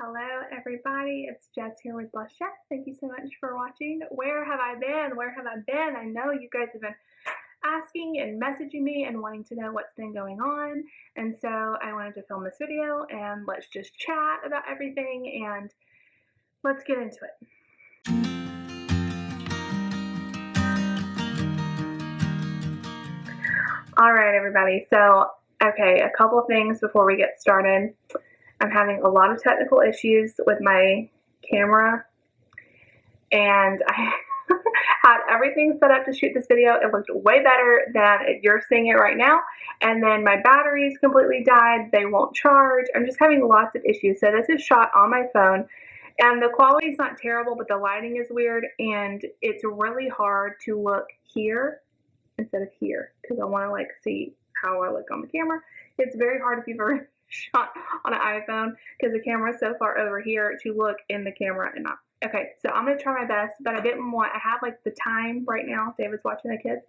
Hello everybody, it's Jess here with Bless Jess. Thank you so much for watching. Where have I been? Where have I been? I know you guys have been asking and messaging me and wanting to know what's been going on. And so I wanted to film this video and let's just chat about everything and let's get into it. All right, everybody. So, okay, a couple of things before we get started. I'm having a lot of technical issues with my camera, and I had everything set up to shoot this video. It looked way better than you're seeing it right now, and then my batteries completely died. They won't charge. I'm just having lots of issues. So this is shot on my phone, and the quality is not terrible, but the lighting is weird, and it's really hard to look here instead of here because I want to see how I look on the camera. It's very hard if you've ever shot on an iPhone because the camera is so far over here to look in the camera and not. Okay, so I'm going to try my best, but I have the time right now. David's watching the kids.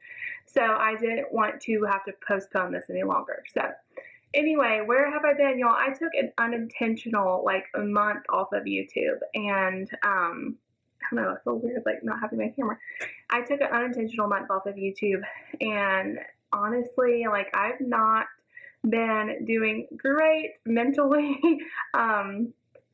So I didn't want to have to postpone this any longer. So anyway, where have I been, y'all? I took an unintentional, a month off of YouTube, and I don't know, I feel weird, not having my camera. I took an unintentional month off of YouTube, and honestly, I've not been doing great mentally. I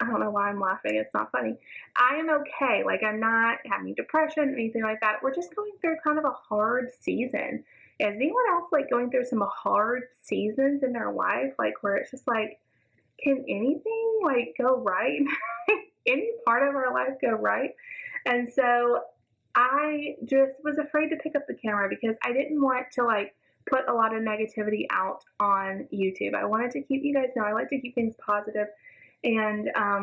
don't know why I'm laughing. It's not funny. I am okay. I'm not having depression, anything like that. We're just going through kind of a hard season. Is anyone else going through some hard seasons in their life? Where it's just can anything go right? Any part of our life go right? And so I just was afraid to pick up the camera because I didn't want to put a lot of negativity out on YouTube. I wanted to keep you guys know I like to keep things positive, and I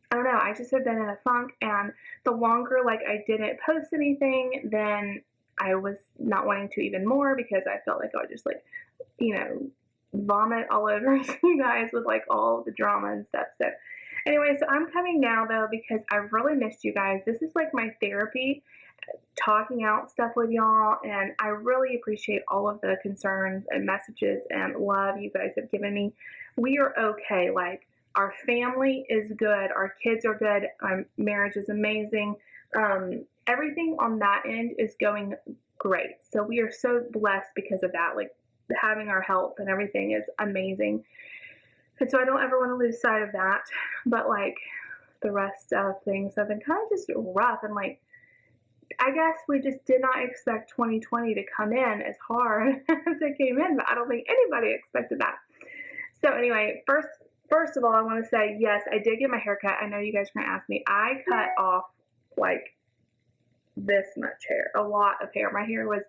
don't know, I just have been in a funk, and the longer I didn't post anything, then I was not wanting to even more because I felt like I would just vomit all over you guys with all the drama and stuff. So anyway, so I'm coming now though because I've really missed you guys. This is my therapy, talking out stuff with y'all, and I really appreciate all of the concerns and messages and love you guys have given me. We are okay. Our family is good, our kids are good, our marriage is amazing. Everything on that end is going great. So we are so blessed because of that. Having our health and everything is amazing. And so I don't ever want to lose sight of that. But the rest of things have been kind of just rough, and I guess we just did not expect 2020 to come in as hard as it came in, but I don't think anybody expected that. So anyway, first of all, I want to say, yes, I did get my hair cut. I know you guys are going to ask me. I cut off this much hair, a lot of hair. My hair was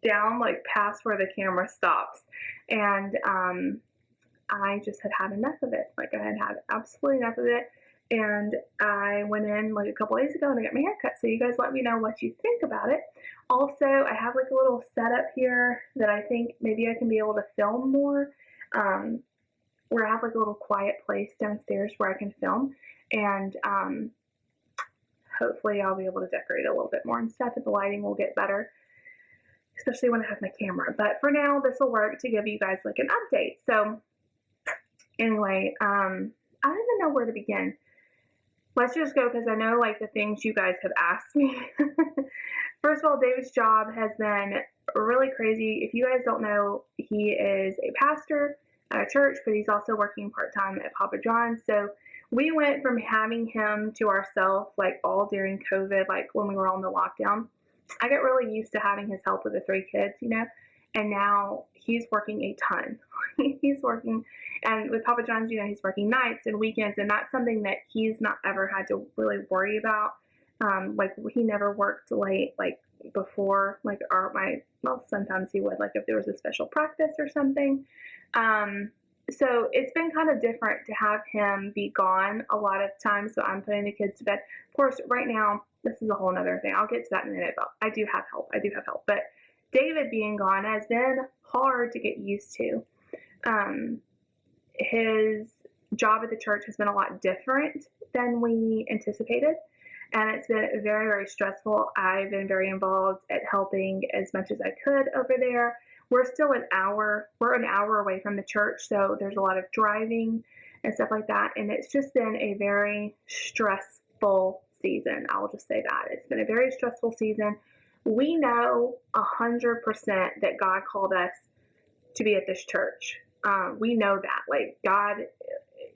down past where the camera stops, and I just had enough of it. I had absolutely enough of it. And I went in a couple days ago and I got my hair cut. So you guys let me know what you think about it. Also, I have a little setup here that I think maybe I can be able to film more. Where I have a little quiet place downstairs where I can film. And hopefully I'll be able to decorate a little bit more and stuff, and the lighting will get better, especially when I have my camera. But for now, this will work to give you guys an update. So anyway, I don't even know where to begin. Let's just go because I know the things you guys have asked me. First of all, David's job has been really crazy. If you guys don't know, he is a pastor at a church, but he's also working part-time at Papa John's. So we went from having him to ourselves all during COVID, when we were on the lockdown. I got really used to having his help with the 3 kids, and now he's working a ton. He's working, and with Papa John's, he's working nights and weekends, and that's something that he's not ever had to really worry about. He never worked late, before, well, sometimes he would, if there was a special practice or something. So it's been kind of different to have him be gone a lot of times, so I'm putting the kids to bed. Of course, right now, this is a whole nother thing. I'll get to that in a minute, but I do have help. But David being gone has been hard to get used to. His job at the church has been a lot different than we anticipated, and it's been very, very stressful. I've been very involved at helping as much as I could over there. We're still an hour away from the church, so there's a lot of driving and stuff like that. And it's just been a very stressful season. I'll just say that. It's been a very stressful season. We know 100% that God called us to be at this church. We know that, like, God,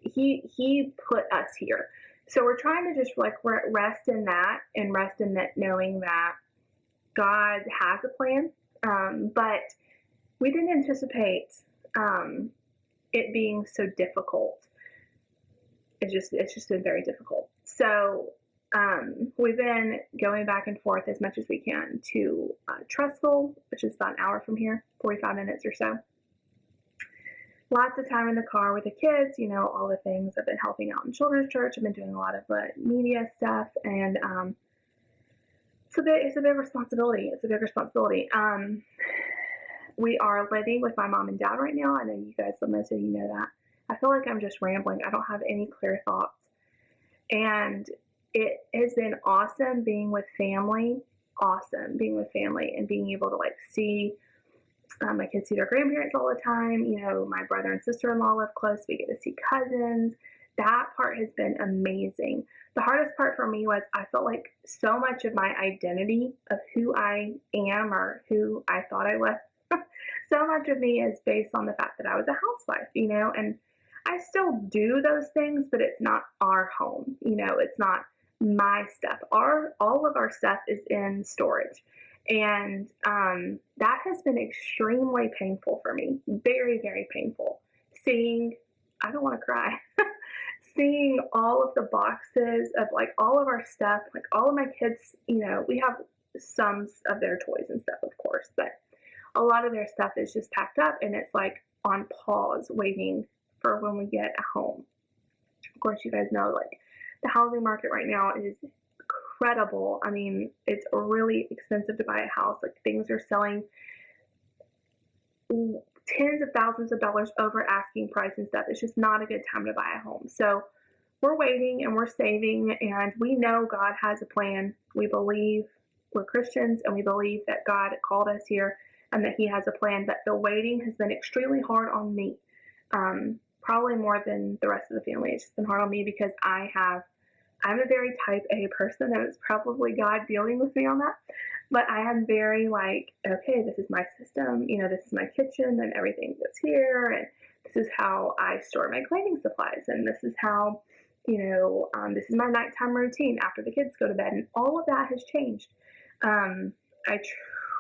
he put us here. So we're trying to just like rest in that, and rest in that, knowing that God has a plan. But we didn't anticipate it being so difficult. It's just been very difficult. So we've been going back and forth as much as we can to Trustful, which is about an hour from here, 45 minutes or so. Lots of time in the car with the kids, you know, all the things. I've been helping out in children's church. I've been doing a lot of media stuff, and it's a big responsibility. It's a big responsibility. We are living with my mom and dad right now. I know you guys, most of you know that. I feel like I'm just rambling. I don't have any clear thoughts. And it has been awesome being with family. Awesome being with family and being able to like see my kids see their grandparents all the time. You know, my brother and sister-in-law live close. We get to see cousins. That part has been amazing. The hardest part for me was I felt like so much of my identity of who I am or who I thought I was, so much of me is based on the fact that I was a housewife, you know, and I still do those things, but it's not our home. You know, it's not my stuff. All of our stuff is in storage. And that has been extremely painful for me. Very, very painful. I don't want to cry, seeing all of the boxes of like all of our stuff, like all of my kids, you know, we have some of their toys and stuff, of course, but a lot of their stuff is just packed up and it's like on pause waiting for when we get home. Of course, you guys know like the housing market right now is incredible. I mean, it's really expensive to buy a house. Like things are selling tens of thousands of dollars over asking price and stuff. It's just not a good time to buy a home. So we're waiting and we're saving, and we know God has a plan. We believe, we're Christians, and we believe that God called us here and that he has a plan. But the waiting has been extremely hard on me. Probably more than the rest of the family. It's just been hard on me because I'm a very type A person, and it's probably God dealing with me on that. But I am very like, okay, this is my system, you know, this is my kitchen and everything that's here, and this is how I store my cleaning supplies, and this is how, you know, this is my nighttime routine after the kids go to bed, and all of that has changed. I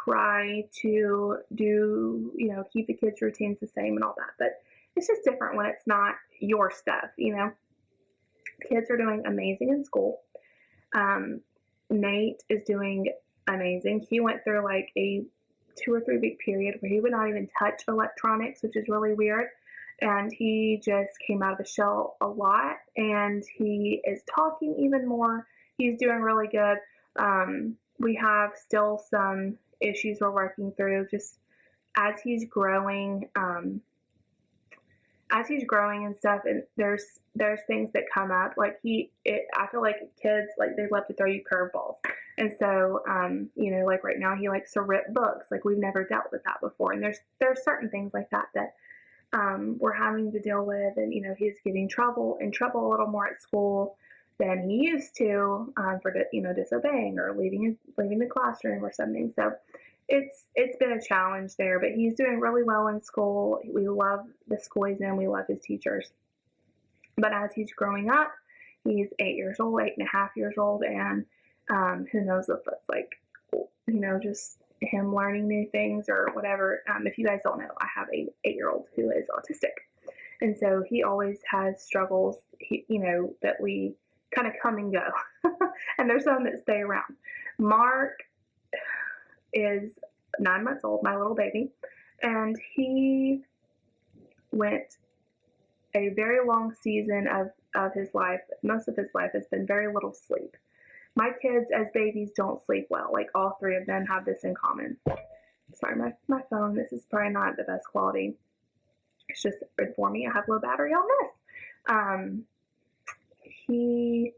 try to do, you know, keep the kids' routines the same and all that, but it's just different when it's not your stuff, you know. Kids are doing amazing in school. Nate is doing amazing. He went through like a 2 or 3 week period where he would not even touch electronics, which is really weird. And he just came out of the shell a lot, and he is talking even more. He's doing really good. We have still some issues we're working through just as he's growing. As he's growing and stuff, and there's things that come up. Like I feel like kids, like they love to throw you curveballs. And so, you know, like right now he likes to rip books. Like we've never dealt with that before. And there's certain things like that we're having to deal with. And, you know, he's getting in trouble a little more at school than he used to, for, you know, disobeying or leaving the classroom or something. So it's been a challenge there, but he's doing really well in school. We love the school he's in. We love his teachers. But as he's growing up, he's 8 years old, 8.5 years old, and who knows if it's like, you know, just him learning new things or whatever. If you guys don't know, I have a 8-year-old who is autistic, and so he always has struggles, you know, that we kind of come and go, and there's some that stay around. Mark is 9 months old, my little baby, and he went a very long season of his life. Most of his life has been very little sleep. My kids as babies don't sleep well. Like all 3 of them have this in common. Sorry, my phone, this is probably not the best quality. It's just for me, I have low battery on this. He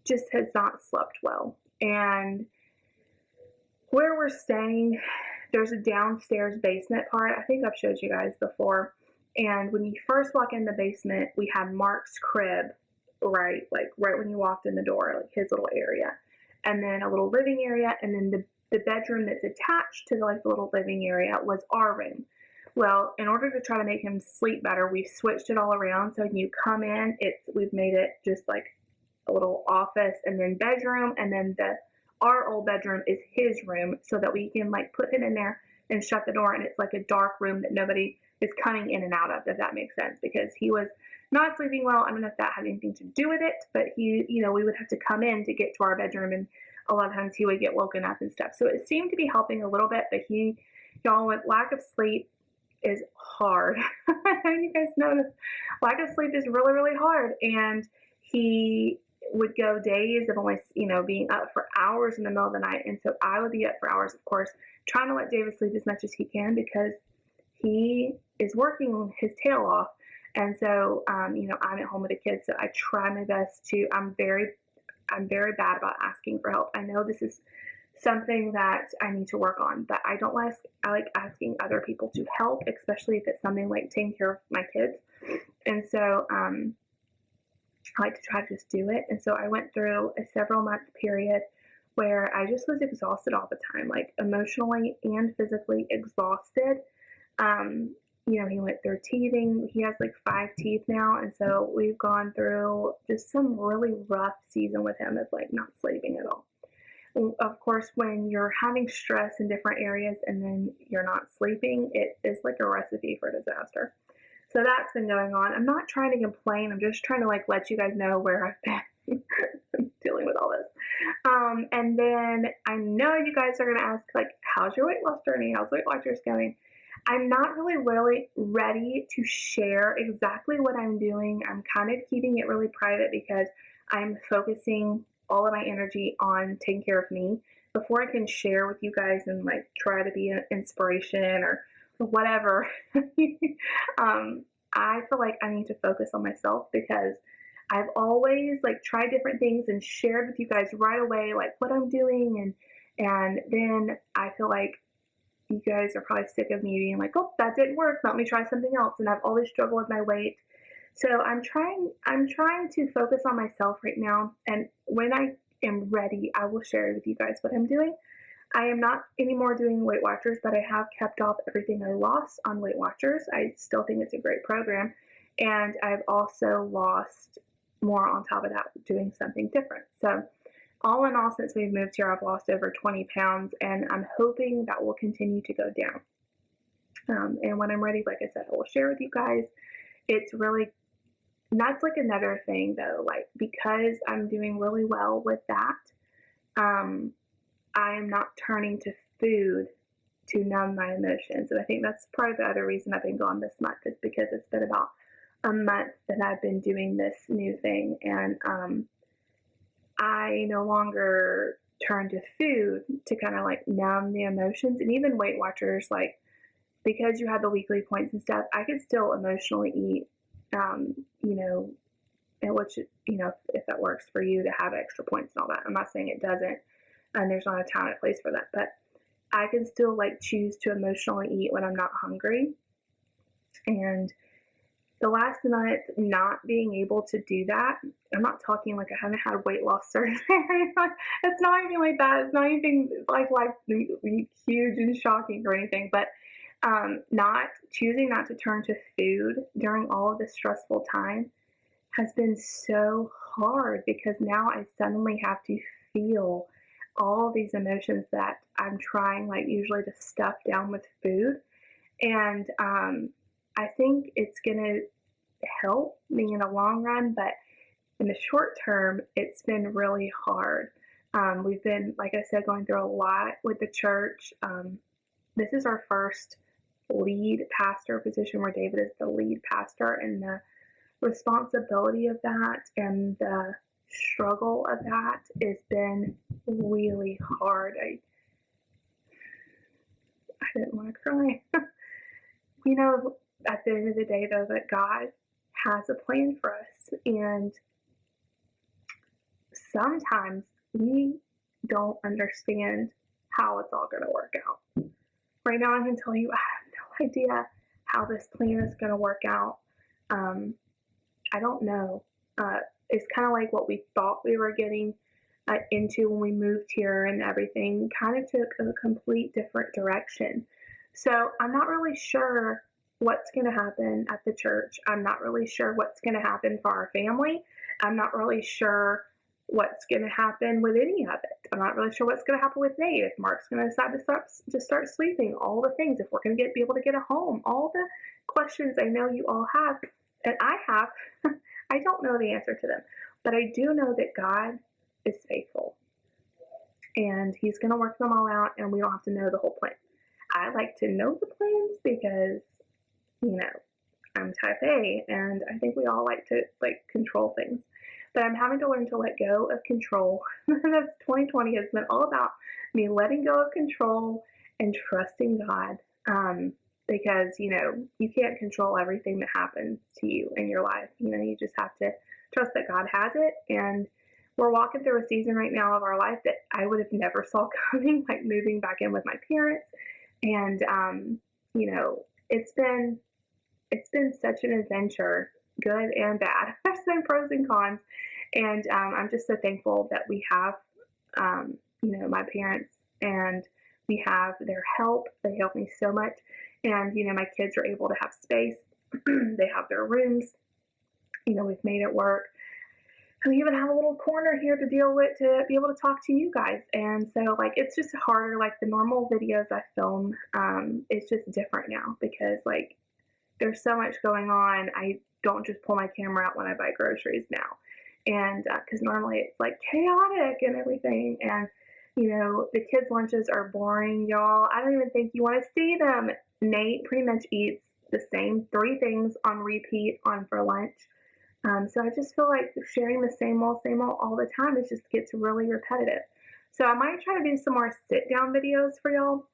just has not slept well. And where we're staying, there's a downstairs basement part. I think I've showed you guys before. And when you first walk in the basement, we had Mark's crib, right when you walked in the door, like his little area, and then a little living area, and then the bedroom that's attached to the little living area was our room. Well, in order to try to make him sleep better, we've switched it all around. So when you come in, we've made it just like a little office and then bedroom, and then our old bedroom is his room, so that we can like put him in there and shut the door, and it's like a dark room that nobody is coming in and out of, if that makes sense, because he was not sleeping well. I don't know if that had anything to do with it, but we would have to come in to get to our bedroom, and a lot of times he would get woken up and stuff. So it seemed to be helping a little bit, but y'all, with lack of sleep is hard. You guys notice lack of sleep is really, really hard, and he would go days of only, being up for hours in the middle of the night. And so I would be up for hours, of course, trying to let David sleep as much as he can, because he is working his tail off. And so, I'm at home with the kids, so I try my best to, I'm very bad about asking for help. I know this is something that I need to work on, but I like asking other people to help, especially if it's something like taking care of my kids. And so, I like to try to just do it. And so I went through a several month period where I just was exhausted all the time, like emotionally and physically exhausted. He went through teething. He has like 5 teeth now. And so we've gone through just some really rough season with him of like not sleeping at all. Of course, when you're having stress in different areas and then you're not sleeping, it is like a recipe for disaster. So that's been going on. I'm not trying to complain. I'm just trying to like let you guys know where I've been dealing with all this. And then I know you guys are going to ask, like, how's your weight loss journey? How's Weight Watchers going? I'm not really ready to share exactly what I'm doing. I'm kind of keeping it really private because I'm focusing all of my energy on taking care of me before I can share with you guys and like try to be an inspiration or whatever. I feel like I need to focus on myself, because I've always like tried different things and shared with you guys right away like what I'm doing, and then I feel like you guys are probably sick of me being like, oh, that didn't work, let me try something else. And I've always struggled with my weight. So I'm trying to focus on myself right now, and when I am ready, I will share with you guys what I'm doing. I am not anymore doing Weight Watchers, but I have kept off everything I lost on Weight Watchers. I still think it's a great program, and I've also lost more on top of that doing something different. So all in all, since we've moved here, I've lost over 20 pounds, and I'm hoping that will continue to go down. And when I'm ready, like I said, I will share with you guys. It's really, and that's like another thing though, like because I'm doing really well with that, I am not turning to food to numb my emotions. And I think that's probably the other reason I've been gone this month, is because it's been about a month that I've been doing this new thing. And I no longer turn to food to kind of like numb the emotions. And even Weight Watchers, like because you have the weekly points and stuff, I could still emotionally eat, and which, if that works for you to have extra points and all that. I'm not saying it doesn't. And there's not a time and place for that, but I can still like choose to emotionally eat when I'm not hungry. And the last month not being able to do that, I'm not talking like I haven't had weight loss surgery. It's not anything like that. It's not anything like huge and shocking or anything, but choosing not to turn to food during all of this stressful time has been so hard, because now I suddenly have to feel all these emotions that I'm trying like usually to stuff down with food. And I think it's going to help me in the long run, but in the short term, it's been really hard. We've been, like I said, going through a lot with the church. This is our first lead pastor position where David is the lead pastor, and the responsibility of that and the struggle of that has been really hard. I didn't want to cry. At the end of the day, though, that God has a plan for us, and sometimes we don't understand how it's all going to work out. Right now, I can tell you I have no idea how this plan is going to work out. I don't know. It's kind of like what we thought we were getting into when we moved here, and everything kind of took a complete different direction. So I'm not really sure what's going to happen at the church. I'm not really sure what's going to happen for our family. I'm not really sure what's going to happen with any of it. I'm not really sure what's going to happen with Nate, if Mark's going to decide to start sleeping, all the things, if we're going to be able to get a home, all the questions I know you all have, and I have. I don't know the answer to them, but I do know that God is faithful, and He's going to work them all out, and we don't have to know the whole plan. I like to know the plans because, I'm type A, and I think we all like to control things. But I'm having to learn to let go of control. That's 2020 has been all about me letting go of control and trusting God. Because, you can't control everything that happens to you in your life. You just have to trust that God has it. And we're walking through a season right now of our life that I would have never saw coming, like moving back in with my parents. And, it's been such an adventure, good and bad. There's been pros and cons. And I'm just so thankful that we have, my parents, and we have their help. They help me so much. And, my kids are able to have space. They have their rooms. We've made it work. And we even have a little corner here to deal with, to be able to talk to you guys. And so, it's just harder. The normal videos I film, it's just different now because, there's so much going on. I don't just pull my camera out when I buy groceries now. And because normally it's chaotic and everything. And, the kids' lunches are boring, y'all. I don't even think you want to see them. Nate pretty much eats the same 3 things on repeat for lunch. So I just feel like sharing the same old all the time, it just gets really repetitive. So I might try to do some more sit-down videos for y'all.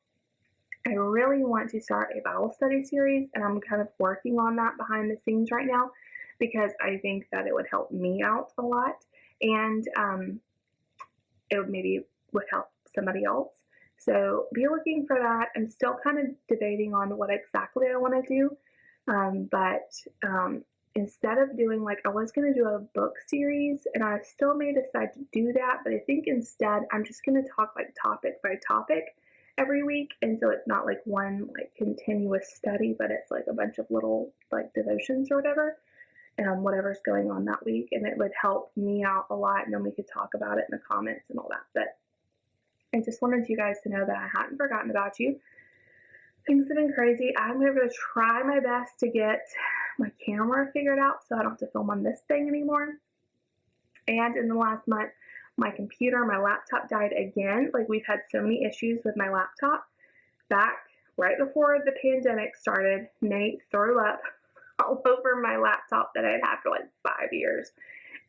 I really want to start a Bible study series, and I'm kind of working on that behind the scenes right now because I think that it would help me out a lot, and it would help somebody else. So be looking for that. I'm still kind of debating on what exactly I want to do, but instead of doing I was going to do a book series, and I still may decide to do that, but I think instead I'm just going to talk topic by topic every week, and so it's not one continuous study, but it's a bunch of little devotions or whatever's going on that week, and it would help me out a lot, and then we could talk about it in the comments and all that. But I just wanted you guys to know that I hadn't forgotten about you. Things have been crazy. I'm going to try my best to get my camera figured out so I don't have to film on this thing anymore. And in the last month, my laptop died again. We've had so many issues with my laptop. Back right before the pandemic started, Nate threw up all over my laptop that I'd had for 5 years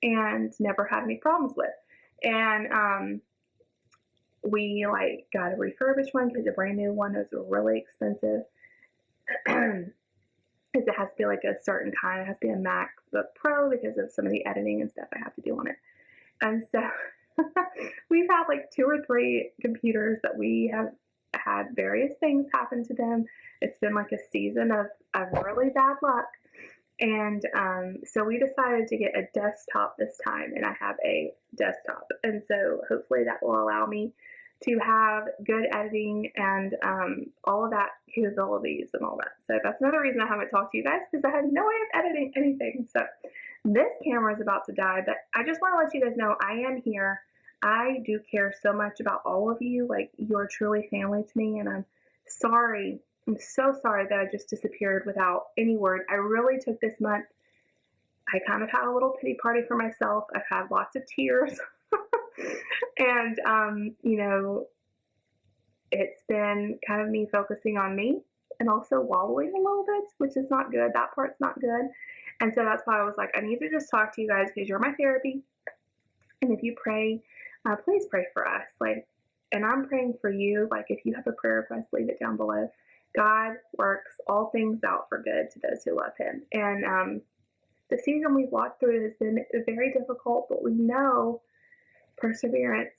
and never had any problems with. And we got a refurbished one because a brand new one was really expensive. Because it has to be a certain kind. It has to be a MacBook Pro because of some of the editing and stuff I have to do on it. And so we've had 2 or 3 computers that we have had various things happen to them. It's been a season of really bad luck. And so we decided to get a desktop this time, and I have a desktop. And so hopefully that will allow me to have good editing and all of that capabilities and all that. So that's another reason I haven't talked to you guys, because I had no way of editing anything. So this camera is about to die, but I just want to let you guys know I am here. I do care so much about all of you. You're truly family to me, and I'm sorry. I'm so sorry that I just disappeared without any word. I really took this month. I kind of had a little pity party for myself. I've had lots of tears. And, it's been kind of me focusing on me and also wallowing a little bit, which is not good. That part's not good. And so that's why I was I need to just talk to you guys because you're my therapy. And if you pray, please pray for us. And I'm praying for you. If you have a prayer request, leave it down below. God works all things out for good to those who love Him. And the season we've walked through has been very difficult, but we know perseverance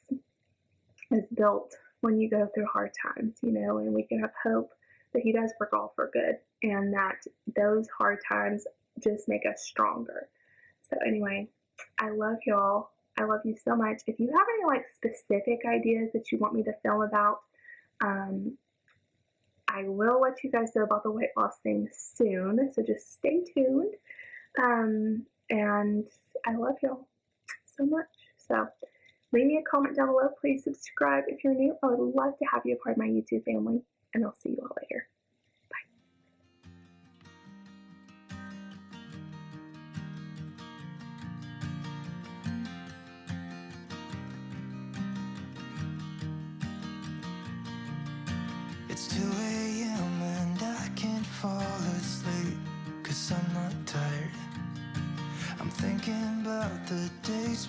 is built when you go through hard times, and we can have hope that He does work all for good. and that those hard times just make us stronger. So anyway, I love y'all. I love you so much. If you have any like specific ideas that you want me to film about, I will let you guys know about the weight loss thing soon. So just stay tuned. And I love y'all so much. So leave me a comment down below. Please subscribe if you're new. I would love to have you a part of my YouTube family. And I'll see you all later. It's 2 a.m. and I can't fall asleep, 'cause I'm not tired. I'm thinking about the days